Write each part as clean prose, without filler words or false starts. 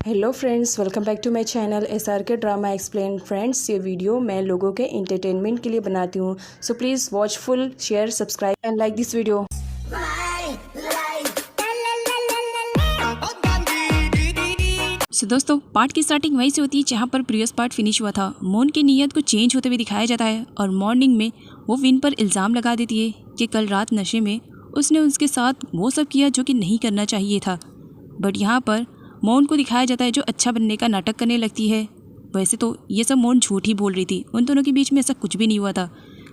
Hello friends, welcome back to my channel SRK drama explain. Friends, ये video मैं लोगों के एंटरटेनमेंट के लिए बनाती हूँ, so please watch full, share, subscribe and like this video. दोस्तों, पार्ट की स्टार्टिंग वहीं से होती है जहाँ पर प्रीवियस पार्ट फिनिश हुआ था। मोन की नीयत को चेंज होते हुए दिखाया जाता है और मॉर्निंग में वो विन पर इल्ज़ाम लगा देती है कि कल रात नशे में उसने उसके साथ वो सब किया जो कि नहीं करना चाहिए था। बट यहाँ पर मोन को दिखाया जाता है जो अच्छा बनने का नाटक करने लगती है। वैसे तो ये सब मोन झूठ ही बोल रही थी, उन दोनों के बीच में ऐसा कुछ भी नहीं हुआ था,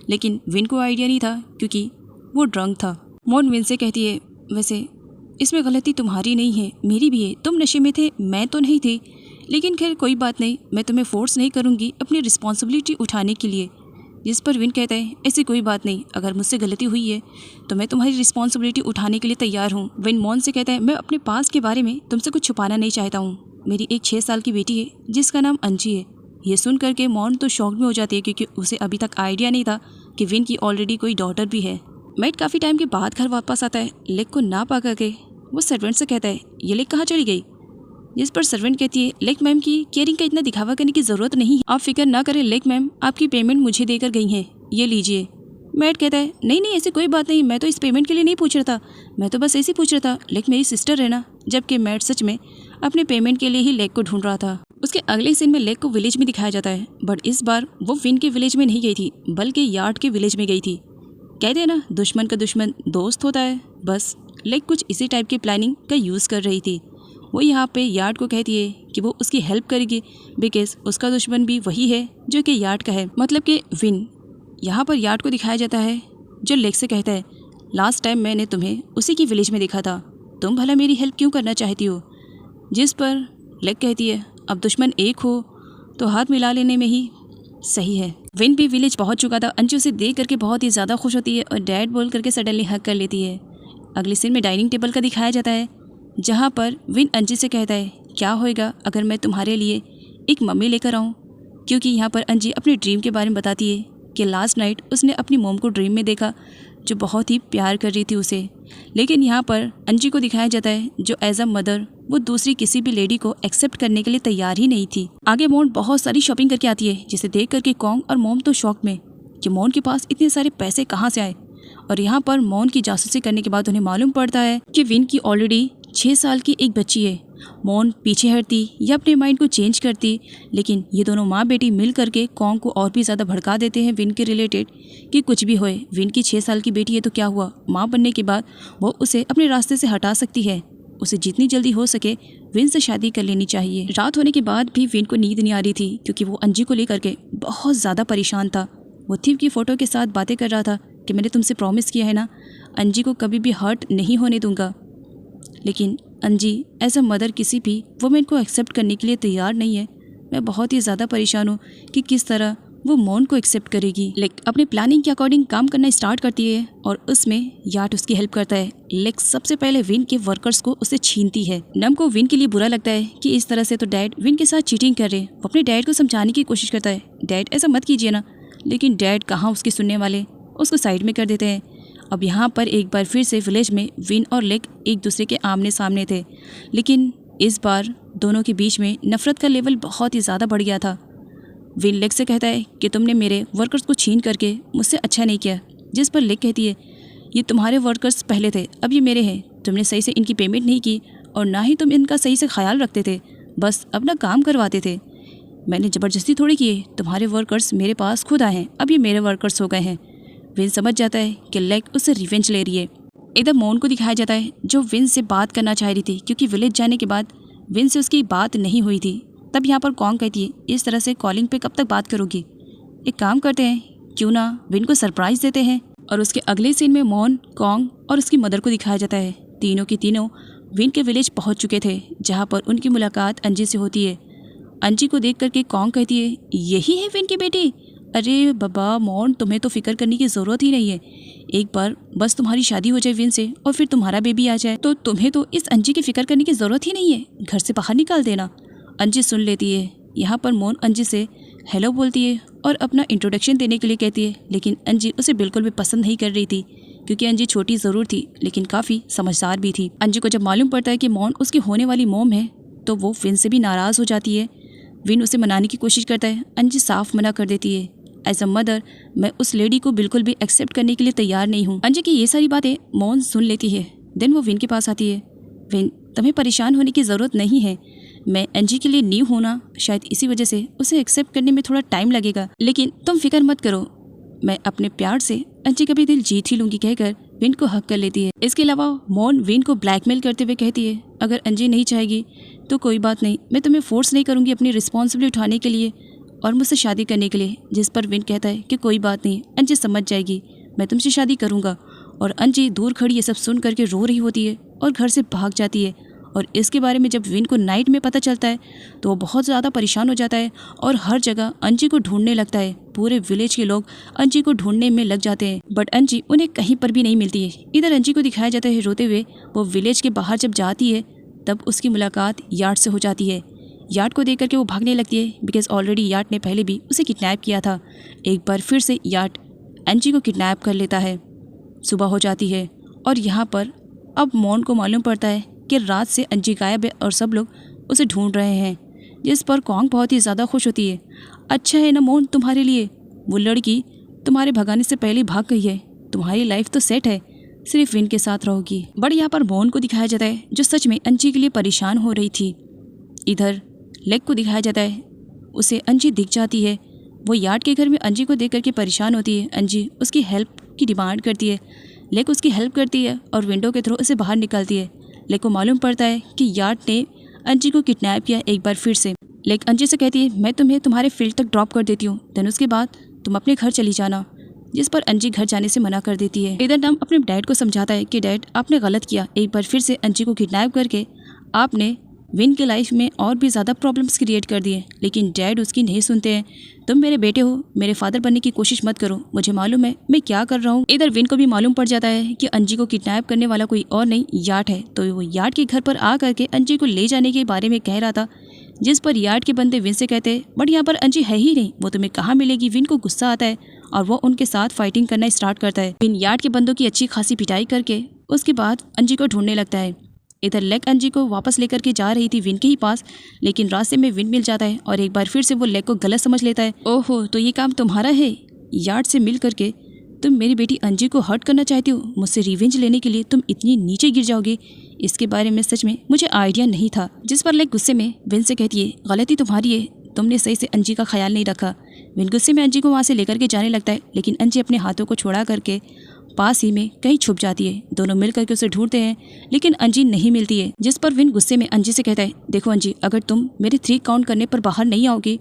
लेकिन विन को आइडिया नहीं था क्योंकि वो ड्रंक था। मोन विन से कहती है, वैसे इसमें गलती तुम्हारी नहीं है, मेरी भी है। तुम नशे में थे, मैं तो नहीं थी, लेकिन खैर कोई बात नहीं, मैं तुम्हें फोर्स नहीं करूँगी अपनी रिस्पॉन्सिबिलिटी उठाने के लिए। जिस पर विन कहता है, ऐसी कोई बात नहीं, अगर मुझसे गलती हुई है तो मैं तुम्हारी रिस्पॉन्सिबिलिटी उठाने के लिए तैयार हूँ। विन मॉन से कहता है, मैं अपने पास के बारे में तुमसे कुछ छुपाना नहीं चाहता हूँ। मेरी एक 6 साल की बेटी है जिसका नाम अंजी है। ये सुन करके मॉन तो शॉक में हो जाती है क्योंकि उसे अभी तक आइडिया नहीं था कि विन की ऑलरेडी कोई डॉटर भी है। मैट काफ़ी टाइम के बाद घर वापस आता है। लेक को ना पा करके वो सर्वेंट से कहता है, ये लेक कहाँ चली गई? जिस पर सर्वेंट कहती है, लेक मैम की केयरिंग का इतना दिखावा करने की ज़रूरत नहीं है, आप फिक्र ना करें लेक मैम, आपकी पेमेंट मुझे देकर गई है, ये लीजिए। मैट कहता है, नहीं नहीं, ऐसी कोई बात नहीं, मैं तो इस पेमेंट के लिए नहीं पूछ रहा था, मैं तो बस ऐसे ही पूछ रहा था, लेक मेरी सिस्टर है ना। जबकि मैट सच में अपने पेमेंट के लिए ही लेक को ढूंढ रहा था। उसके अगले सीन में लेक को विलेज में दिखाया जाता है, बट इस बार वो विन के विलेज में नहीं गई थी बल्कि यार्ड के विलेज में गई थी। कहते हैं ना, दुश्मन का दुश्मन दोस्त होता है। बस लेक कुछ इसी टाइप की प्लानिंग का यूज़ कर रही थी। वो यहाँ पे यार्ड को कहती है कि वो उसकी हेल्प करेगी बिकॉज उसका दुश्मन भी वही है जो कि यार्ड का है, मतलब कि विन। यहाँ पर यार्ड को दिखाया जाता है जो लेक से कहता है, लास्ट टाइम मैंने तुम्हें उसी की विलेज में देखा था, तुम भला मेरी हेल्प क्यों करना चाहती हो? जिस पर लेक कहती है, अब दुश्मन एक हो तो हाथ मिला लेने में ही सही है। विन भी विलेज पहुँच चुका था। अंजू उसे देख करके बहुत ही ज़्यादा खुश होती है और डैड बोल करके सडनली हक कर लेती है। अगले सीन में डाइनिंग टेबल का दिखाया जाता है जहाँ पर विन अंजी से कहता है, क्या होएगा अगर मैं तुम्हारे लिए एक मम्मी लेकर आऊँ? क्योंकि यहाँ पर अंजी अपने ड्रीम के बारे में बताती है कि लास्ट नाइट उसने अपनी मॉम को ड्रीम में देखा जो बहुत ही प्यार कर रही थी उसे। लेकिन यहाँ पर अंजी को दिखाया जाता है जो एज अ मदर वो दूसरी किसी भी लेडी को एक्सेप्ट करने के लिए तैयार ही नहीं थी। आगे मोन बहुत सारी शॉपिंग करके आती है जिसे देख करके कॉन्ग और मॉम तो शॉक में कि मोन के पास इतने सारे पैसे कहाँ से आए। और यहाँ पर मॉन की जासूसी करने के बाद उन्हें मालूम पड़ता है कि विन की ऑलरेडी 6 साल की एक बच्ची है। मॉन पीछे हटती या अपने माइंड को चेंज करती, लेकिन ये दोनों माँ बेटी मिल करके कॉन्ग को और भी ज़्यादा भड़का देते हैं विन के रिलेटेड कि कुछ भी होए, विन की 6 साल की बेटी है तो क्या हुआ, माँ बनने के बाद वो उसे अपने रास्ते से हटा सकती है। उसे जितनी जल्दी हो सके विन से शादी कर लेनी चाहिए। रात होने के बाद भी विन को नींद नहीं आ रही थी क्योंकि वो अंजी को लेकर के बहुत ज़्यादा परेशान था। वो थीव की फ़ोटो के साथ बातें कर रहा था कि मैंने तुमसे प्रॉमिस किया है ना, अंजी को कभी भी हर्ट नहीं होने दूंगा। लेकिन अंजी एज अ मदर किसी भी वुमेन को एक्सेप्ट करने के लिए तैयार नहीं है। मैं बहुत ही ज़्यादा परेशान हूँ कि किस तरह वो मॉन को एक्सेप्ट करेगी। लेक अपने प्लानिंग के अकॉर्डिंग काम करना स्टार्ट करती है और उसमें यार्ड उसकी हेल्प करता है। लेक सबसे पहले विन के वर्कर्स को उसे छीनती है। नम को विन के लिए बुरा लगता है कि इस तरह से तो डैड विन के साथ चीटिंग कर रहे। वो अपने डैड को समझाने की कोशिश करता है, डैड ऐसा मत कीजिए ना, लेकिन डैड कहाँ उसकी सुनने वाले, उसको साइड में कर देते हैं। अब यहाँ पर एक बार फिर से विलेज में विन और लेक एक दूसरे के आमने सामने थे, लेकिन इस बार दोनों के बीच में नफरत का लेवल बहुत ही ज़्यादा बढ़ गया था। विन लेक से कहता है कि तुमने मेरे वर्कर्स को छीन करके मुझसे अच्छा नहीं किया। जिस पर लेक कहती है, ये तुम्हारे वर्कर्स पहले थे, अब ये मेरे हैं। तुमने सही से इनकी पेमेंट नहीं की और ना ही तुम इनका सही से ख्याल रखते थे, बस अपना काम करवाते थे। मैंने ज़बरदस्ती थोड़ी की है, तुम्हारे वर्कर्स मेरे पास खुद आए हैं, अब ये मेरे वर्कर्स हो गए हैं। विन समझ जाता है कि लेक उससे रिवेंज ले रही है। इधर मॉन को दिखाया जाता है जो विन से बात करना चाह रही थी क्योंकि विलेज जाने के बाद विन से उसकी बात नहीं हुई थी। तब यहाँ पर कॉन्ग कहती है, इस तरह से कॉलिंग पे कब तक बात करोगी? एक काम करते हैं, क्यों ना विन को सरप्राइज़ देते हैं। और उसके अगले सीन में मॉन, कॉन्ग और उसकी मदर को दिखाया जाता है। तीनों की तीनों विन के विलेज पहुँच चुके थे जहाँ पर उनकी मुलाकात अंजी से होती है। अंजी को देख करके कॉन्ग कहती है, यही है विन की बेटी? अरे बाबा मॉन, तुम्हें तो फिक्र करने की ज़रूरत ही नहीं है। एक बार बस तुम्हारी शादी हो जाए विन से और फिर तुम्हारा बेबी आ जाए तो तुम्हें तो इस अंजी की फिक्र करने की ज़रूरत ही नहीं है, घर से बाहर निकाल देना। अंजी सुन लेती है। यहाँ पर मॉन अंजी से हेलो बोलती है और अपना इंट्रोडक्शन देने के लिए कहती है, लेकिन अंजी उसे बिल्कुल भी पसंद नहीं कर रही थी क्योंकि अंजी छोटी ज़रूर थी लेकिन काफ़ी समझदार भी थी। अंजी को जब मालूम पड़ता है कि मॉन उसकी होने वाली मॉम है तो वो विन से भी नाराज़ हो जाती है। विन उसे मनाने की कोशिश करता है, अंजी साफ मना कर देती है। एज अ मदर मैं उस लेडी को बिल्कुल भी एक्सेप्ट करने के लिए तैयार नहीं हूँ। अंजी की ये सारी बातें मोन सुन लेती है। देन वो विन के पास आती है। विन, तुम्हें परेशान होने की ज़रूरत नहीं है, मैं अंजी के लिए न्यू हूँ ना, शायद इसी वजह से उसे एक्सेप्ट करने में थोड़ा टाइम लगेगा, लेकिन तुम फिक्र मत करो, मैं अपने प्यार से अंजी का भी दिल जीत ही लूंगी, कहकर विन को हक कर लेती है। इसके अलावा मोन विन को ब्लैकमेल करते हुए कहती है, अगर अंजी नहीं चाहेगी तो कोई बात नहीं, मैं तुम्हें फोर्स नहीं करूंगी अपनी रिस्पॉन्सिबिलिटी उठाने के लिए और मुझसे शादी करने के लिए। जिस पर विन कहता है कि कोई बात नहीं, अंजी समझ जाएगी, मैं तुमसे शादी करूंगा। और अंजी दूर खड़ी ये सब सुन करके रो रही होती है और घर से भाग जाती है। और इसके बारे में जब विन को नाइट में पता चलता है तो वो बहुत ज़्यादा परेशान हो जाता है और हर जगह अंजी को ढूंढने लगता है। पूरे विलेज के लोग अंजी को ढूंढने में लग जाते हैं, बट अंजी उन्हें कहीं पर भी नहीं मिलती है। इधर अंजी को दिखाया जाता है रोते हुए। वो विलेज के बाहर जब जाती है तब उसकी मुलाकात यार्ड से हो जाती है। यार्ड को देख करके वो भागने लगती है, बिकॉज ऑलरेडी यार्ड ने पहले भी उसे किडनैप किया था। एक बार फिर से यार्ड अंजी को किडनैप कर लेता है। सुबह हो जाती है और यहाँ पर अब मोन को मालूम पड़ता है कि रात से अंजी गायब है और सब लोग उसे ढूंढ रहे हैं, जिस पर कॉन्ग बहुत ही ज़्यादा खुश होती है। अच्छा है ना मोन, तुम्हारे लिए वो लड़की तुम्हारे भगाने से पहले भाग गई है, तुम्हारी लाइफ तो सेट है, सिर्फ विन के साथ रहोगी। बट यहाँ पर मोन को दिखाया जाता है जो सच में अंजी के लिए परेशान हो रही थी। इधर लेग को दिखाया जाता है, उसे अंजी दिख जाती है। वो यार्ड के घर में अंजी को देख करके परेशान होती है। अंजी उसकी हेल्प की डिमांड करती है। लेग उसकी हेल्प करती है और विंडो के थ्रू उसे बाहर निकालती है। लेग को मालूम पड़ता है कि यार्ड ने अंजी को किडनैप किया एक बार फिर से। लेग अंजी से कहती है, मैं तुम्हें तुम्हारे फील्ड तक ड्रॉप कर देती हूँ, देन उसके बाद तुम अपने घर चली जाना, जिस पर अंजी घर जाने से मना कर देती है। इधर नाम अपने डैड को समझाता है कि डैड आपने गलत किया, एक बार फिर से अंजी को किडनैप करके आपने विन के लाइफ में और भी ज़्यादा प्रॉब्लम्स क्रिएट कर दिए। लेकिन डैड उसकी नहीं सुनते हैं। तुम मेरे बेटे हो, मेरे फादर बनने की कोशिश मत करो, मुझे मालूम है मैं क्या कर रहा हूँ। इधर विन को भी मालूम पड़ जाता है कि अंजी को किडनैप करने वाला कोई और नहीं यार्ड है, तो वो यार्ड के घर पर आ करके अंजी को ले जाने के बारे में कह रहा था, जिस पर यार्ड के बंदे विन से कहते हैं, बट यहाँ पर अंजी है ही नहीं, वो तुम्हें कहाँ मिलेगी। विन को गुस्सा आता है और वो उनके साथ फाइटिंग करना स्टार्ट करता है। विन यार्ड के बंदों की अच्छी खासी पिटाई करके उसके बाद अंजी को ढूंढने लगता है। इधर लेग अंजी को वापस लेकर के जा रही थी विन के ही पास, लेकिन रास्ते में विन मिल जाता है और एक बार फिर से वो लेग को गलत समझ लेता है। ओहो, तो ये काम तुम्हारा है, यार्ड से मिल करके तुम मेरी बेटी अंजी को हर्ट करना चाहती हो, मुझसे रिवेंज लेने के लिए तुम इतनी नीचे गिर जाओगे, इसके बारे में सच में मुझे आइडिया नहीं था। जिस पर लेग गुस्से में विन से कहती है, गलती तुम्हारी है, तुमने सही से अंजी का ख्याल नहीं रखा। विन गुस्से में अंजी को वहाँ से लेकर के जाने लगता है, लेकिन अंजी अपने हाथों को छोड़ा करके पास ही में कहीं छुप जाती है। दोनों मिल करके उसे ढूंढते हैं, लेकिन अंजी नहीं मिलती है। जिस पर विन गुस्से में अंजी से कहता है, देखो अंजी, अगर तुम मेरे 3 काउंट करने पर बाहर नहीं आओगी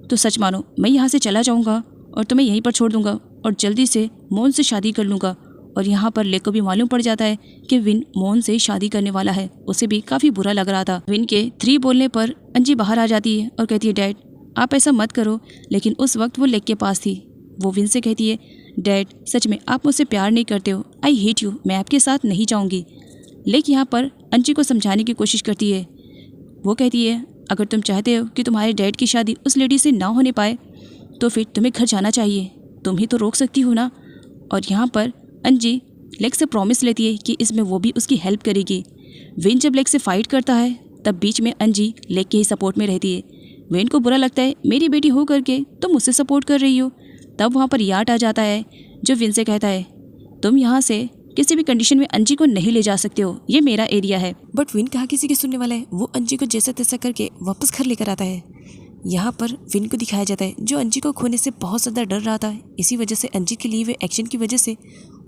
तो सच मानो मैं यहाँ से चला जाऊँगा और तुम्हें यहीं पर छोड़ दूंगा और जल्दी से मोन से शादी कर लूँगा। और यहाँ पर लेग को भी मालूम पड़ जाता है कि विन मोन से शादी करने वाला है। उसे भी काफ़ी बुरा लग रहा था। विन के 3 बोलने पर अंजी बाहर आ जाती है और कहती है, डैड आप ऐसा मत करो। लेकिन उस वक्त वो लेग के पास थी। वो विन से कहती है, डैड सच में आप मुझसे प्यार नहीं करते हो, आई हेट यू, मैं आपके साथ नहीं जाऊंगी। लेकिन यहाँ पर अंजी को समझाने की कोशिश करती है। वो कहती है, अगर तुम चाहते हो कि तुम्हारे डैड की शादी उस लेडी से ना होने पाए तो फिर तुम्हें घर जाना चाहिए, तुम ही तो रोक सकती हो ना। और यहाँ पर अंजी लेग से प्रॉमिस लेती है कि इसमें वो भी उसकी हेल्प करेगी। विन जब लेग से फाइट करता है तब बीच में अंजी लेग के ही सपोर्ट में रहती है। विन को बुरा लगता है, मेरी बेटी हो करके तुम मुझसे सपोर्ट कर रही हो। तब वहाँ पर यार्ड आ जाता है जो विन से कहता है, तुम यहाँ से किसी भी कंडीशन में अंजी को नहीं ले जा सकते हो, ये मेरा एरिया है। बट विन कहाँ किसी की सुनने वाला है। वो अंजी को जैसा तैसा करके वापस घर लेकर आता है। यहाँ पर विन को दिखाया जाता है जो अंजी को खोने से बहुत ज़्यादा डर रहा था। इसी वजह से अंजी के लिए हुए एक्शन की वजह से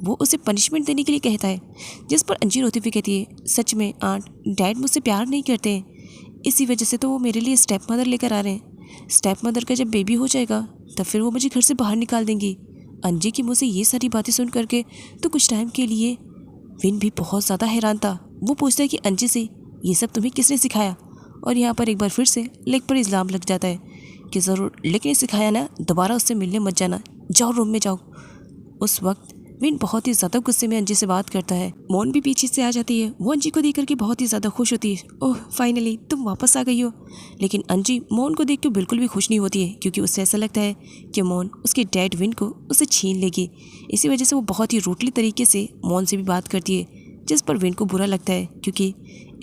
वो उसे पनिशमेंट देने के लिए कहता है। जिस पर अंजी रोते हुए कहती है, सच में आंट, डैड मुझसे प्यार नहीं करते हैं, इसी वजह से तो वो मेरे लिए स्टेप मदर लेकर आ रहे हैं। स्टेप मदर का जब बेबी हो जाएगा तब फिर वो मुझे घर से बाहर निकाल देंगी। अंजी की मुँह से ये सारी बातें सुन करके तो कुछ टाइम के लिए विन भी बहुत ज़्यादा हैरान था। वो पूछता है कि अंजी से ये सब तुम्हें किसने सिखाया। और यहाँ पर एक बार फिर से लेग पर इल्ज़ाम लग जाता है कि ज़रूर लेकिन सिखाया ना, दोबारा उससे मिलने मत जाना, जाओ रूम में जाओ। उस वक्त विन बहुत ही ज़्यादा गुस्से में अंजी से बात करता है। मोन भी पीछे से आ जाती है। वो अंजी को देख करके बहुत ही ज़्यादा खुश होती है, ओह फाइनली तुम वापस आ गई हो। लेकिन अंजी मोन को देख के बिल्कुल भी खुश नहीं होती है, क्योंकि उससे ऐसा लगता है कि मोन उसके डैड विन को उसे छीन लेगी। इसी वजह से वो बहुत ही रूटली तरीके से मोन से भी बात करती है, जिस पर विन को बुरा लगता है क्योंकि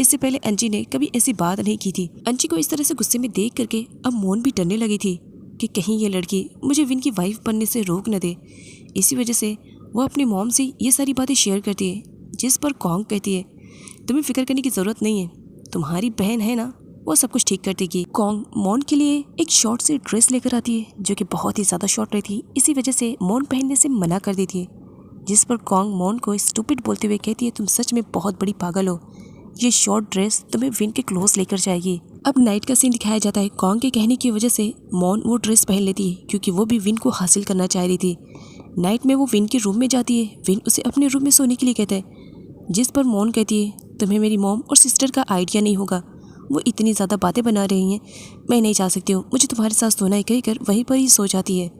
इससे पहले अंजी ने कभी ऐसी बात नहीं की थी। अंजी को इस तरह से गुस्से में देख करके अब मोन भी डरने लगी थी कि कहीं ये लड़की मुझे विन की वाइफ बनने से रोक न दे। इसी वजह से वो अपनी मॉम से ये सारी बातें शेयर करती है, जिस पर कॉन्ग कहती है तुम्हें फिक्र करने की ज़रूरत नहीं है, तुम्हारी बहन है ना, वो सब कुछ ठीक कर देगी। कॉन्ग मोन के लिए एक शॉर्ट सी ड्रेस लेकर आती है जो कि बहुत ही ज़्यादा शॉर्ट रहती है, इसी वजह से मोन पहनने से मना कर देती है, जिस पर कॉन्ग मोन को स्टूपिड बोलते हुए कहती है तुम सच में बहुत बड़ी पागल हो, ये शॉर्ट ड्रेस तुम्हें विन के क्लोज लेकर जाएगी। अब नाइट का सीन दिखाया जाता है। कॉन्ग के कहने की वजह से मोन वो ड्रेस पहन लेती है क्योंकि वो भी विन को हासिल करना चाह रही थी। नाइट में वो विन के रूम में जाती है। विन उसे अपने रूम में सोने के लिए कहता है, जिस पर मोन कहती है तुम्हें मेरी मॉम और सिस्टर का आइडिया नहीं होगा, वो इतनी ज़्यादा बातें बना रही हैं, मैं नहीं जा सकती हूँ, मुझे तुम्हारे साथ सोना है कहकर वहीं पर ही सो जाती है।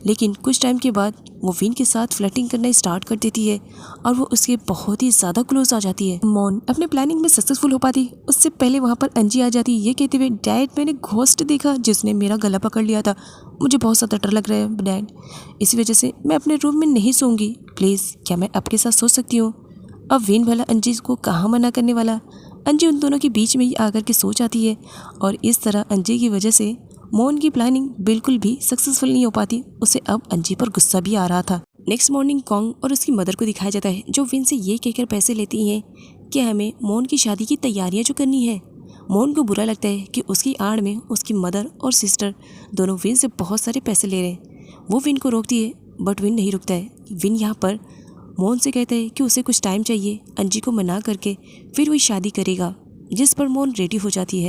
लेकिन कुछ टाइम के बाद वो विन के साथ फ्लर्टिंग करना स्टार्ट कर देती है और वो उसके बहुत ही ज़्यादा क्लोज आ जाती है। मोन अपने प्लानिंग में सक्सेसफुल हो पाती उससे पहले वहाँ पर अंजी आ जाती है, ये कहते हुए डैड मैंने घोस्ट देखा जिसने मेरा गला पकड़ लिया था, मुझे बहुत ज़्यादा डर लग रहा है डैड, इसी वजह से मैं अपने रूम में नहीं सोऊंगी, प्लीज़ क्या मैं आपके साथ सो सकती हूँ। अब विन भला अंजी को कहाँ मना करने वाला, अंजी उन दोनों के बीच में ही आकर के सो जाती है और इस तरह अंजी की वजह से मोन की प्लानिंग बिल्कुल भी सक्सेसफुल नहीं हो पाती। उसे अब अंजी पर गुस्सा भी आ रहा था। नेक्स्ट मॉर्निंग कॉन्ग और उसकी मदर को दिखाया जाता है जो विन से ये कहकर पैसे लेती हैं कि हमें मोन की शादी की तैयारियां जो करनी है। मोन को बुरा लगता है कि उसकी आड़ में उसकी मदर और सिस्टर दोनों विन से बहुत सारे पैसे ले रहे हैं। वो विन को रोकती है बट विन नहीं रुकता है। विन यहाँ पर मोन से कहता है कि उसे कुछ टाइम चाहिए, अंजी को मना करके फिर वही शादी करेगा, जिस पर मोन रेडी हो जाती है।